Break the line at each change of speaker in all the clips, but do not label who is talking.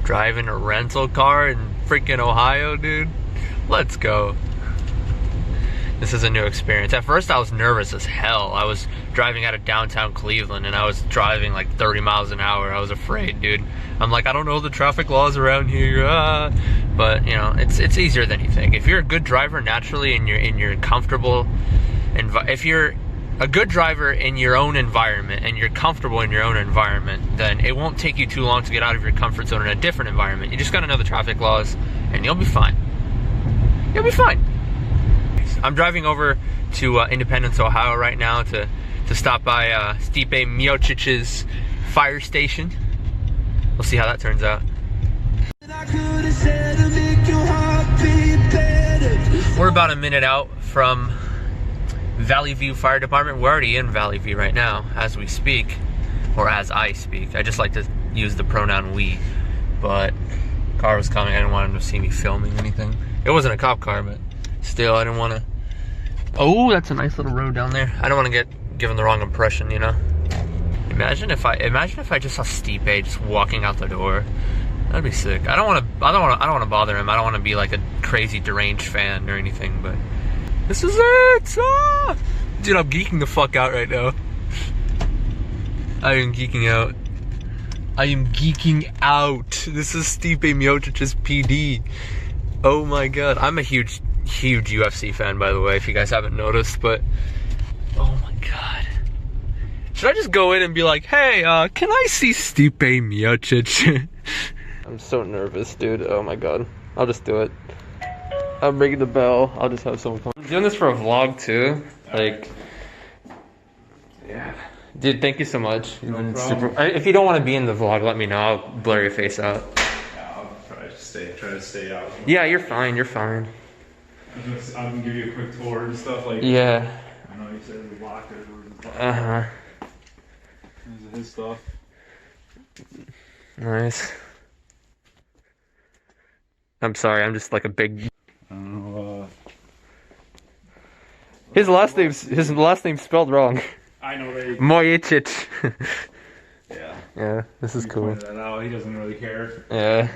Driving a rental car in freaking Ohio, dude. Let's go. This is a new experience. At first I was nervous as hell. I was driving out of downtown Cleveland and I was driving like 30 miles an hour. I was afraid, dude. I'm like, I don't know the traffic laws around here. But you know, it's easier than you think. If you're a good driver naturally and you're comfortable, if you're a good driver in your own environment and you're comfortable in your own environment, then it won't take you too long to get out of your comfort zone in a different environment. You just gotta know the traffic laws and you'll be fine. You'll be fine. I'm driving over to Independence, Ohio right now to stop by Stipe Miocic's fire station. We'll see how that turns out. We're about a minute out from Valley View Fire Department. We're already in Valley View right now as we speak, or as I speak. I just like to use the pronoun we, but car was coming. I didn't want him to see me filming anything. It wasn't a cop car, but still, I didn't want to. Oh, that's a nice little road down there. I don't want to get given the wrong impression, you know. Imagine if I just saw Stipe just walking out the door. That'd be sick. I don't want to bother him. I don't want to be like a crazy deranged fan or anything, but this is it. Ah! Dude, I'm geeking the fuck out right now. I am geeking out. I am geeking out. This is Stipe Miocic's PD. Oh my god. I'm a huge UFC fan, by the way, if you guys haven't noticed, but oh my god. Should I just go in and be like, hey, can I see Stipe Miocic? I'm so nervous, dude. Oh my god. I'll just do it. I'm ringing the bell. I'll just have someone come. I'm doing this for a vlog too. Like, yeah. Dude, thank you so much. You've been super. If you don't want to be in the vlog, let me know. I'll blur your face out.
Yeah, I'll try to stay out.
Yeah, you're fine. You're fine.
I'm gonna give you a quick tour and stuff like.
Yeah.
I know you said the locker.
Uh-huh.
This is his stuff.
Nice. I'm sorry, I'm just like a big.
I don't know.
His last name's spelled wrong.
I know they.
Miocic.
Yeah.
Yeah, this is cool.
That out. He doesn't really care.
Yeah.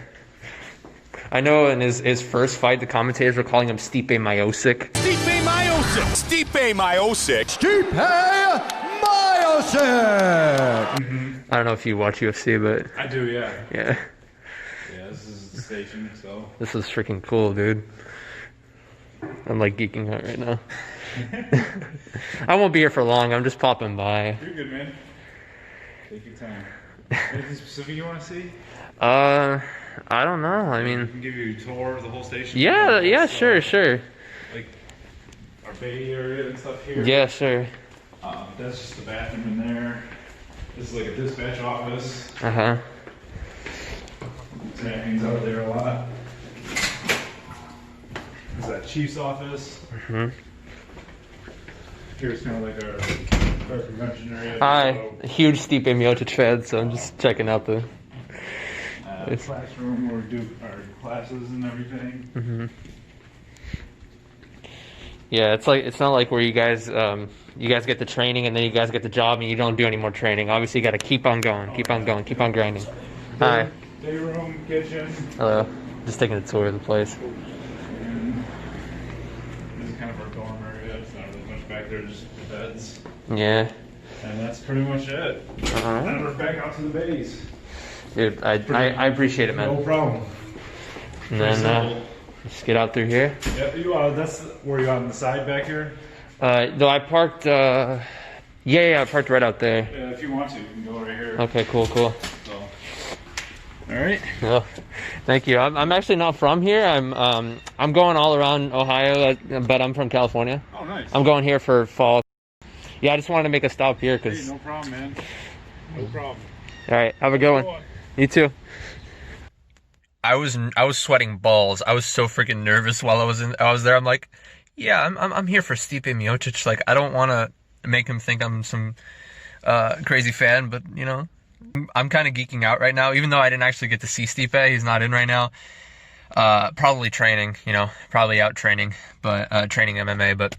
I know in his first fight, the commentators were calling him Stipe Miocic.
Stipe Miocic! Stipe Miocic! Stipe Miocic!
I don't know if you watch UFC, but
I do, yeah.
Yeah.
Yeah, this is the station, so.
This is freaking cool, dude. I'm like geeking out right now. I won't be here for long. I'm just popping by.
You're good, man. Take your time. Anything specific you want to see?
I don't know. I mean,
I can give you a tour of the whole station.
yeah, sure.
Like our bay area and stuff here.
Yeah, sure.
That's just the bathroom in there. This is like a dispatch office.
Uh-huh.
That hangs out there a lot. This is that chief's office.
Mm-hmm.
Here's kind of like our convention area.
Hi, a huge Stipe Miocic fan, so I'm just checking out the
classroom where we do our classes and everything.
Mm-hmm. Yeah, it's not like where you guys get the training and then you guys get the job and you don't do any more training. Obviously, you got to keep on going, keep on grinding. Hi.
Day room, kitchen.
Hello. Just taking a tour of the place.
And this is kind of our dorm area. It's not really much back there, just the beds.
Yeah.
And that's pretty much it. Now we're back out to the base.
Dude, I appreciate it, man.
No problem.
And then just get out through here.
Yeah, that's where you on the side back here.
Though I parked. Yeah, I parked right out there.
Yeah, if you want to, you can go right here.
Okay, cool.
So, all right.
Well, thank you. I'm actually not from here. I'm going all around Ohio, but I'm from California.
Oh, nice.
I'm going here for fall. Yeah, I just wanted to make a stop here because.
Hey, no problem, man. No problem.
All right, have a good one. You too. I was sweating balls. I was so freaking nervous while I was there. I'm like, yeah, I'm here for Stipe Miocic. Like, I don't want to make him think I'm some crazy fan, but you know, I'm kind of geeking out right now. Even though I didn't actually get to see Stipe, he's not in right now. Probably training, you know, probably out training, but training MMA. But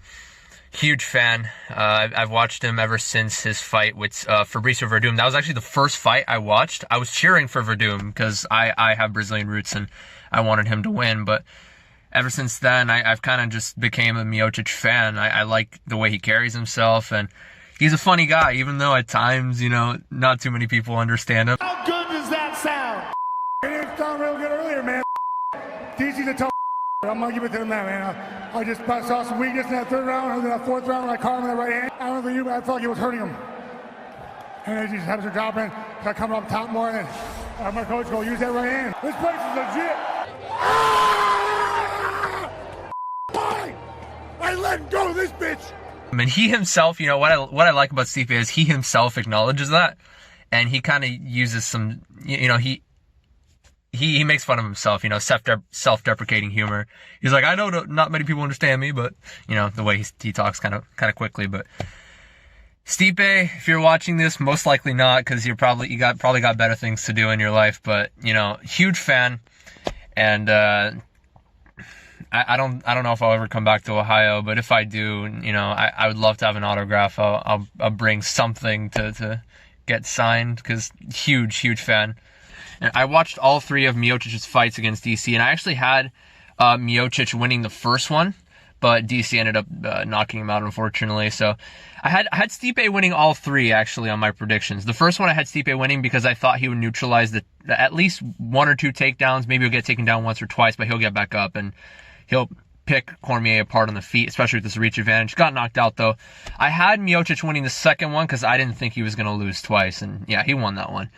Huge fan. I've watched him ever since his fight with Fabricio Verdum. That was actually the first fight I watched. I was cheering for Verdum because I have Brazilian roots and I wanted him to win. But ever since then, I've kind of just became a Miocic fan. I like the way he carries himself, and he's a funny guy, even though at times, you know, not too many people understand him.
How good does that sound? It sounded real good earlier, man. DC's a tough. I'm gonna give it to him now, man. I just saw some weakness in that third round, and then that fourth round when I caught him with that right hand. I don't know you, but I felt like it was hurting him. And then he just happens to drop in, start coming up top more, and then my coach go use that right hand. This place is legit. I let go of this bitch.
I mean, he himself, you know, what I like about Stipe is he himself acknowledges that, and he kind of uses some, you know, he makes fun of himself, you know, self-deprecating humor. He's like, I know not many people understand me, but, you know, the way he talks kind of quickly. But Stipe, if you're watching this, most likely not, because you probably got better things to do in your life. But, you know, huge fan, and I don't know if I'll ever come back to Ohio, but if I do, you know, I would love to have an autograph. I'll bring something to get signed, because huge fan. And I watched all three of Miocic's fights against DC, and I actually had Miocic winning the first one, but DC ended up knocking him out, unfortunately. So I had Stipe winning all three, actually, on my predictions. The first one I had Stipe winning because I thought he would neutralize at least one or two takedowns. Maybe he'll get taken down once or twice, but he'll get back up, and he'll pick Cormier apart on the feet, especially with this reach advantage. Got knocked out, though. I had Miocic winning the second one because I didn't think he was going to lose twice, and yeah, he won that one.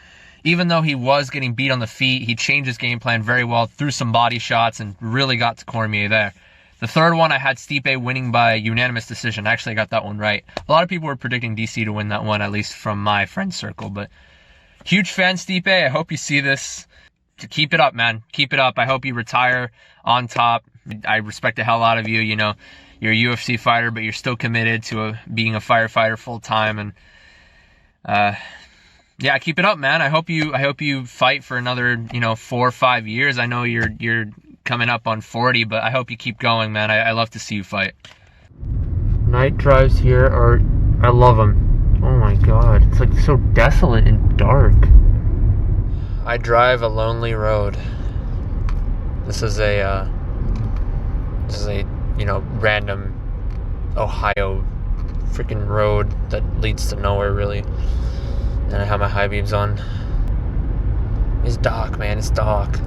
Even though he was getting beat on the feet, he changed his game plan very well, threw some body shots, and really got to Cormier there. The third one, I had Stipe winning by unanimous decision. Actually, I got that one right. A lot of people were predicting DC to win that one, at least from my friend circle. But huge fan, Stipe. I hope you see this. Keep it up, man. Keep it up. I hope you retire on top. I respect the hell out of you. You know, you're a UFC fighter, but you're still committed to being a firefighter full time. And yeah, keep it up, man. I hope you fight for another, you know, 4 or 5 years. I know you're coming up on 40, but I hope you keep going, man. I love to see you fight. Night drives here I love them. Oh my god, it's like so desolate and dark. I drive a lonely road. This is a you know, random Ohio freaking road that leads to nowhere, really. And I have my high beams on. It's dark, man. It's dark.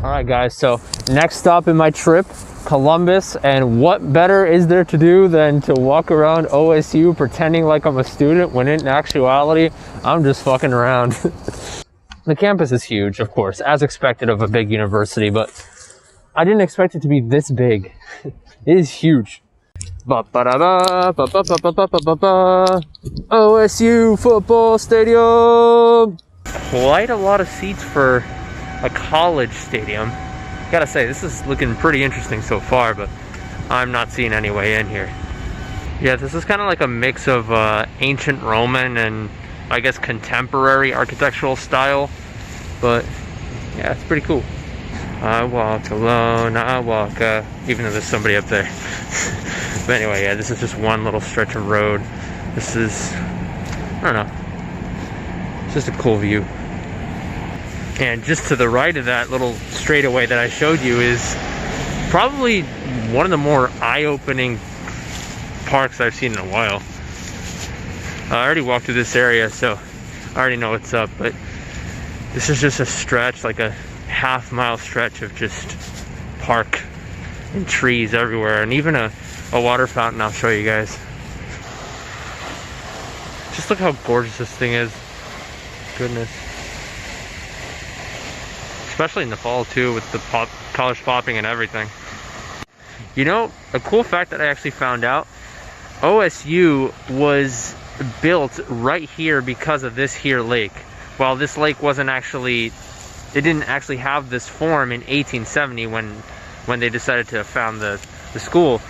All right, guys. So next stop in my trip, Columbus. And what better is there to do than to walk around OSU pretending like I'm a student when in actuality, I'm just fucking around. The campus is huge, of course, as expected of a big university, but I didn't expect it to be this big. It is huge. OSU football stadium. Quite a lot of seats for a college stadium. Gotta say, this is looking pretty interesting so far, but I'm not seeing any way in here. Yeah, this is kind of like a mix of ancient Roman and I guess contemporary architectural style, but yeah, it's pretty cool. I walk alone, I walk even though there's somebody up there. But anyway, yeah, this is just one little stretch of road. This is, I don't know, it's just a cool view. And just to the right of that little straightaway that I showed you is probably one of the more eye-opening parks I've seen in a while. I already walked through this area, so I already know what's up, but this is just a stretch, like a half-mile stretch of just park and trees everywhere, and even a water fountain I'll show you guys. Just look how gorgeous this thing is. Goodness. Especially in the fall too, with the college popping and everything. You know, a cool fact that I actually found out, OSU was built right here because of this here lake. While this lake wasn't actually, it didn't actually have this form in 1870 when they decided to found the school.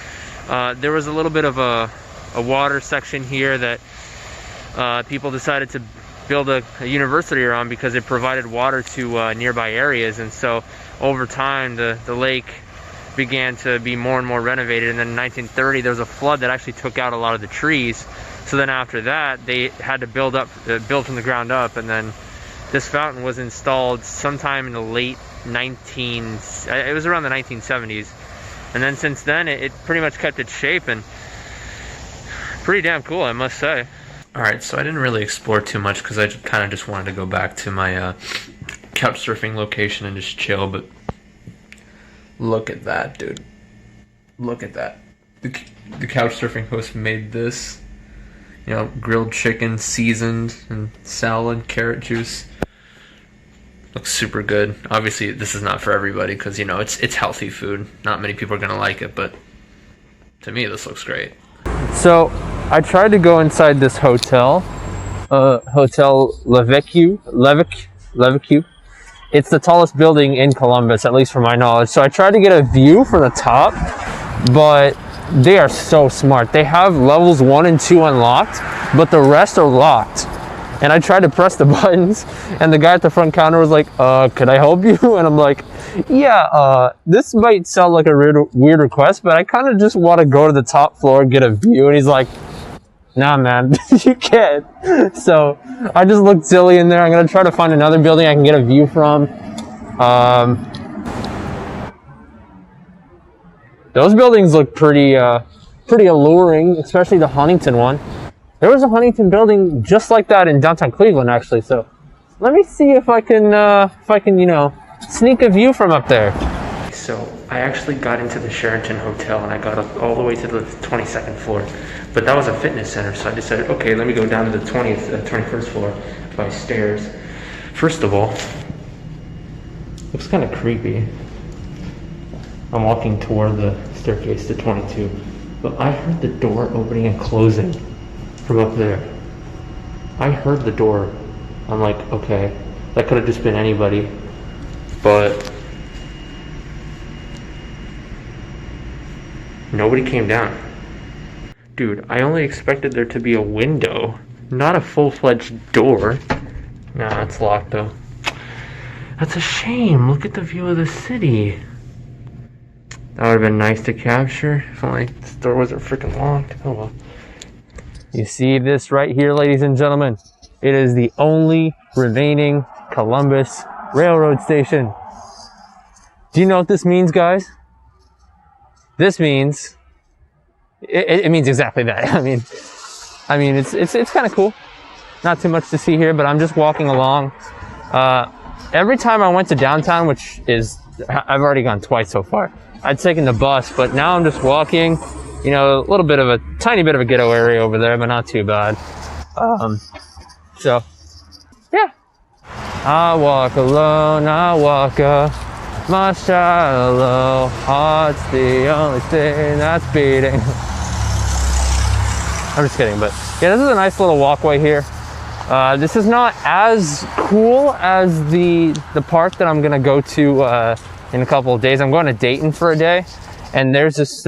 There was a little bit of a water section here that people decided to build a university around because it provided water to nearby areas, and so over time the lake began to be more and more renovated, and then in 1930 there was a flood that actually took out a lot of the trees. So then after that they had to build from the ground up, and then this fountain was installed sometime in the late it was around the 1970s, and then since then it pretty much kept its shape, and pretty damn cool, I must say. All right, so I didn't really explore too much because I kind of just wanted to go back to my couch surfing location and just chill, but look at that, dude. Look at that. The couch surfing host made this, you know, grilled chicken, seasoned, and salad, carrot juice. Looks super good. Obviously, this is not for everybody because, you know, it's healthy food. Not many people are gonna like it, but to me, this looks great. So I tried to go inside this hotel, Hotel Levique. It's the tallest building in Columbus, at least from my knowledge. So I tried to get a view from the top, but they are so smart. They have levels 1 and 2 unlocked, but the rest are locked. And I tried to press the buttons, and the guy at the front counter was like, could I help you? And I'm like, yeah, this might sound like a weird request, but I kind of just want to go to the top floor and get a view. And he's like, nah, man, you can't. So I just looked silly in there. I'm going to try to find another building I can get a view from. Those buildings look pretty alluring, especially the Huntington one. There was a Huntington building just like that in downtown Cleveland, actually. So let me see if I can, you know, sneak a view from up there. So I actually got into the Sheraton Hotel, and I got up all the way to the 22nd floor. But that was a fitness center, so I decided, okay, let me go down to the 21st floor by stairs. First of all, looks kind of creepy. I'm walking toward the staircase to 22, but I heard the door opening and closing from up there. I heard the door. I'm like, okay, that could have just been anybody, but nobody came down. Dude, I only expected there to be a window, not a full-fledged door. Nah, it's locked though. That's a shame. Look at the view of the city. That would have been nice to capture if only this door wasn't freaking locked. Oh well. You see this right here, ladies and gentlemen? It is the only remaining Columbus Railroad station. Do you know what this means, guys? This means it means exactly that. I mean it's kind of cool. Not too much to see here, but I'm just walking along. Every time I went to downtown, which is I've already gone twice so far, I'd taken the bus, but now I'm just walking. You know, a tiny bit of a ghetto area over there, but not too bad. So, yeah. I walk alone, I walk my shallow heart's the only thing that's beating. I'm just kidding, but yeah, this is a nice little walkway here. This is not as cool as the park that I'm gonna go to in a couple of days. I'm going to Dayton for a day. And there's this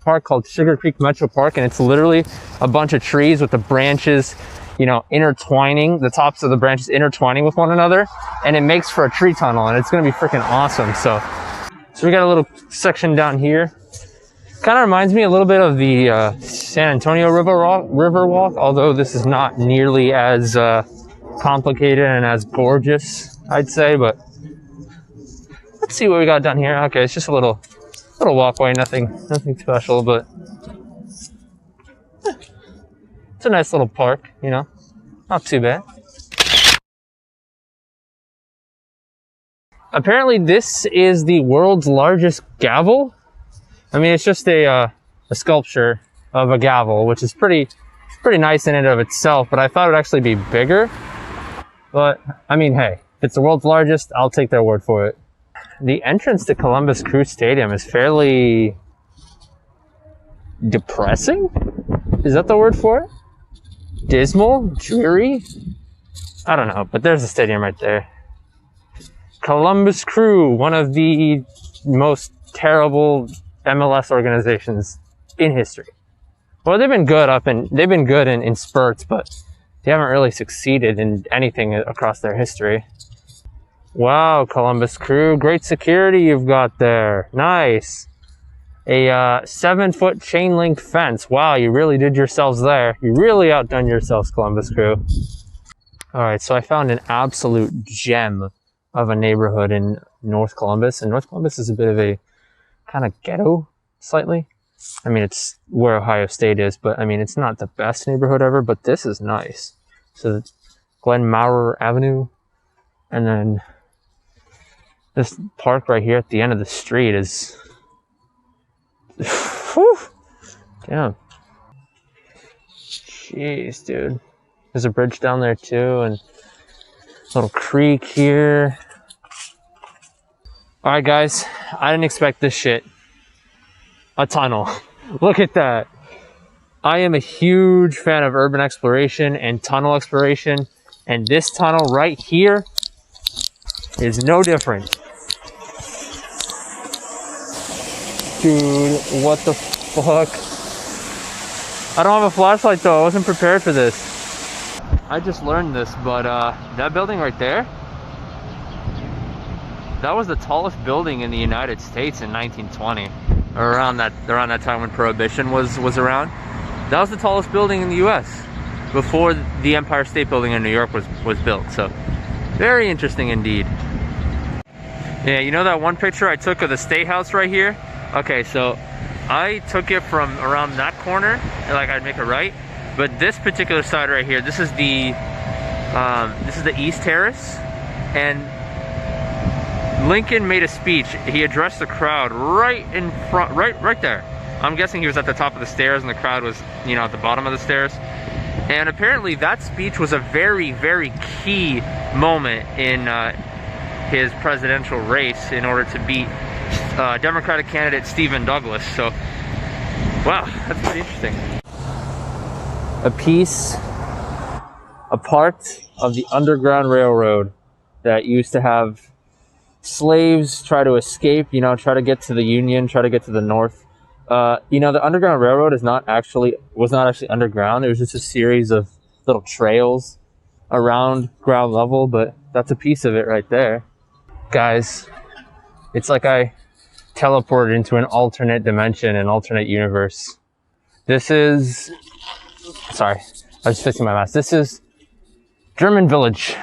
park called Sugar Creek Metro Park, and it's literally a bunch of trees with the branches, you know, intertwining, the tops of the branches intertwining with one another, and it makes for a tree tunnel, and it's gonna be freaking awesome. So we got a little section down here. Kind of reminds me a little bit of the San Antonio River Walk, although this is not nearly as complicated and as gorgeous, I'd say. But let's see what we got down here. Okay, it's just a little walkway, nothing special, but it's a nice little park, you know, not too bad. Apparently this is the world's largest gavel. I mean, it's just a sculpture of a gavel, which is pretty nice in and of itself, but I thought it would actually be bigger. But I mean, hey, if it's the world's largest, I'll take their word for it. The entrance to Columbus Crew Stadium is fairly depressing? Is that the word for it? Dismal? Dreary? I don't know, but there's the stadium right there. Columbus Crew, one of the most terrible MLS organizations in history. Well, they've been good in spurts, but they haven't really succeeded in anything across their history. Wow, Columbus Crew, great security you've got there. Nice. a 7-foot chain link fence. Wow, you really did yourselves there. You really outdone yourselves, Columbus crew. All right, so I found an absolute gem of a neighborhood in North Columbus, and North Columbus is a bit of a kind of ghetto, slightly. I mean, it's where Ohio State is, but I mean, it's not the best neighborhood ever, but this is nice. So Glen Maurer Avenue, and then this park right here at the end of the street is, whew, damn. Jeez, dude. There's a bridge down there too, and a little creek here. All right, guys, I didn't expect this shit. A tunnel. Look at that. I am a huge fan of urban exploration and tunnel exploration, and this tunnel right here is no different. Dude, what the fuck? I don't have a flashlight though. I wasn't prepared for this. I just learned this, but that building right there, that was the tallest building in the United States in 1920. Around that time when Prohibition was around. That was the tallest building in the US before the Empire State Building in New York was built. So very interesting indeed. Yeah, you know that one picture I took of the State House right here? Okay, so I took it from around that corner, and like I'd make a right, but this particular side right here, this is the East Terrace, and Lincoln made a speech. He addressed the crowd right in front, right there. I'm guessing he was at the top of the stairs and the crowd was, you know, at the bottom of the stairs. And apparently that speech was a very, very key moment in his presidential race in order to beat Democratic candidate Stephen Douglas. So, wow, that's pretty interesting. A part of the Underground Railroad that used to have slaves try to escape, you know, try to get to the Union, try to get to the North. You know, the Underground Railroad was not actually underground. It was just a series of little trails around ground level, but that's a piece of it right there. Guys, it's like I teleported into an alternate dimension, an alternate universe. This is, sorry, I was fixing my mask. This is German village.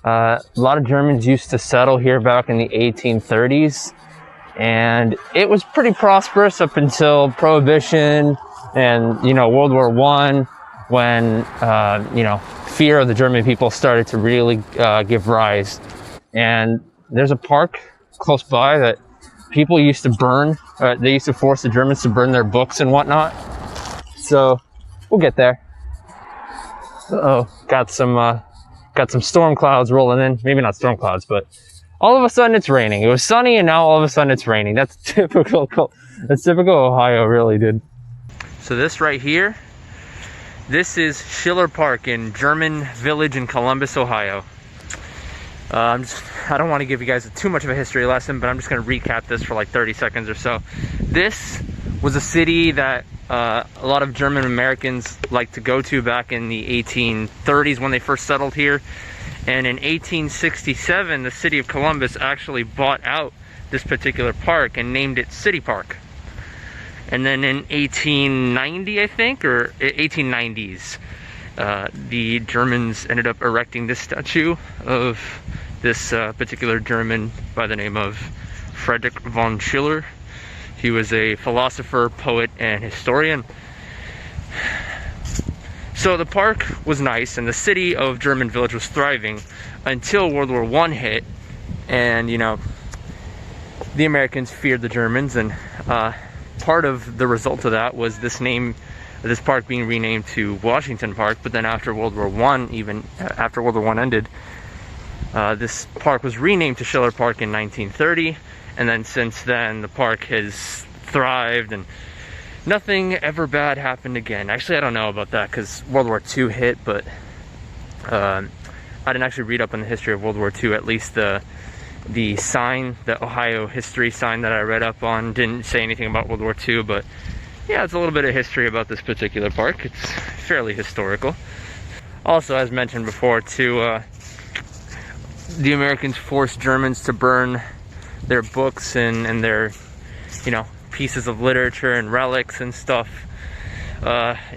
A lot of Germans used to settle here back in the 1830s, and it was pretty prosperous up until Prohibition and, you know, World War I, when, you know, fear of the German people started to really give rise. And there's a park close by that people used to burn. They used to force the Germans to burn their books and whatnot. So we'll get there. Uh-oh, got some storm clouds rolling in. Maybe not storm clouds, but all of a sudden it's raining. It was sunny and now all of a sudden it's raining. That's typical Ohio, really, dude. So this right here, this is Schiller Park in German Village in Columbus, Ohio. I don't want to give you guys too much of a history lesson, but I'm just going to recap this for like 30 seconds or so. This was a city that a lot of German Americans liked to go to back in the 1830s when they first settled here. And in 1867, the city of Columbus actually bought out this particular park and named it City Park. And then in 1890, I think, or 1890s, the Germans ended up erecting this statue of this particular German by the name of Friedrich von Schiller. He was a philosopher, poet, and historian. So the park was nice, and the city of German Village was thriving until World War I hit, and, you know, the Americans feared the Germans, and part of the result of that was this park being renamed to Washington Park. But then after World War I, even after World War I ended, this park was renamed to Schiller Park in 1930. And then since then, the park has thrived and nothing ever bad happened again. Actually, I don't know about that because World War II hit, but I didn't actually read up on the history of World War II. At least the sign, the Ohio history sign that I read up on, didn't say anything about World War II, but yeah, it's a little bit of history about this particular park. It's fairly historical. Also, as mentioned before, too, the Americans forced Germans to burn their books and their, you know, pieces of literature and relics and stuff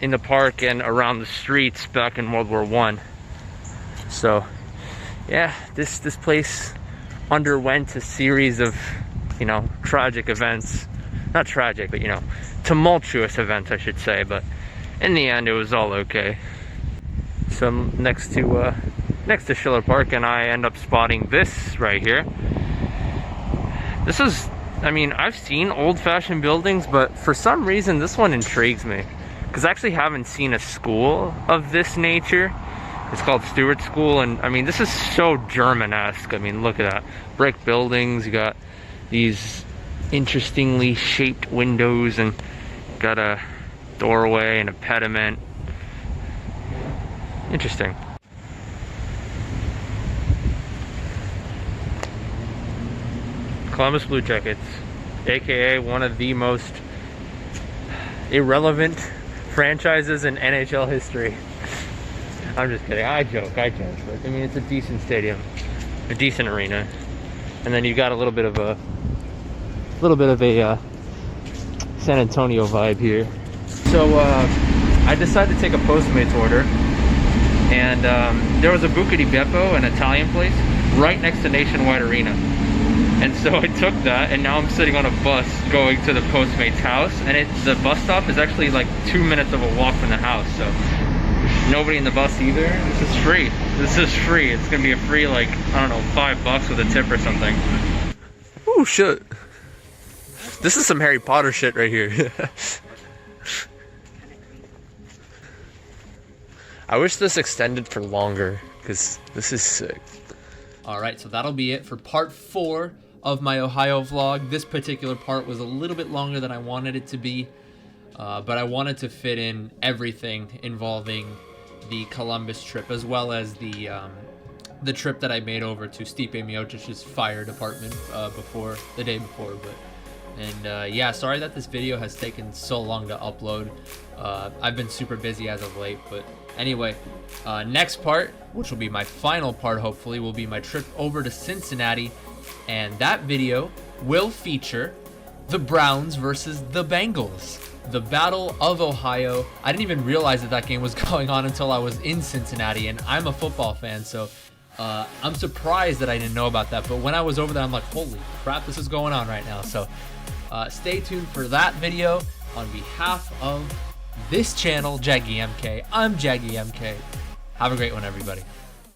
in the park and around the streets back in World War I. So yeah, this place underwent a series of, you know, tragic events. Not tragic, but, you know, tumultuous events, I should say. But in the end, it was all okay. So next to Schiller Park, and I end up spotting this right here. This is, I mean, I've seen old-fashioned buildings, but for some reason, this one intrigues me. Because I actually haven't seen a school of this nature. It's called Stewart School, and I mean, this is so German-esque. I mean, look at that. Brick buildings, you got these interestingly shaped windows, and got a doorway and a pediment. Interesting. Columbus Blue Jackets, aka one of the most irrelevant franchises in NHL history. I'm just kidding. I joke. But I mean, it's a decent stadium, a decent arena, and then you got a little bit of a San Antonio vibe here. So I decided to take a Postmates order, and there was a Buca di Beppo, an Italian place, right next to Nationwide Arena. And so I took that, and now I'm sitting on a bus going to the Postmates house, and the bus stop is actually like 2 minutes of a walk from the house. So nobody in the bus either. This is free. It's gonna be a free, like, I don't know, $5 with a tip or something. Oh shit. This is some Harry Potter shit right here. I wish this extended for longer, because this is sick. Alright, so that'll be it for part 4 of my Ohio vlog. This particular part was a little bit longer than I wanted it to be, but I wanted to fit in everything involving the Columbus trip, as well as the trip that I made over to Stipe Miocic's fire department the day before. Yeah, sorry that this video has taken so long to upload. I've been super busy as of late, but anyway, next part, which will be my final part hopefully, will be my trip over to Cincinnati, and that video will feature the Browns versus the Bengals, the Battle of Ohio. I didn't even realize that game was going on until I was in Cincinnati, and I'm a football fan, so I'm surprised that I didn't know about that. But when I was over there, I'm like, holy crap, this is going on right now. So stay tuned for that video. On behalf of this channel, Jaggy MK, I'm Jaggy MK. Have a great one, everybody.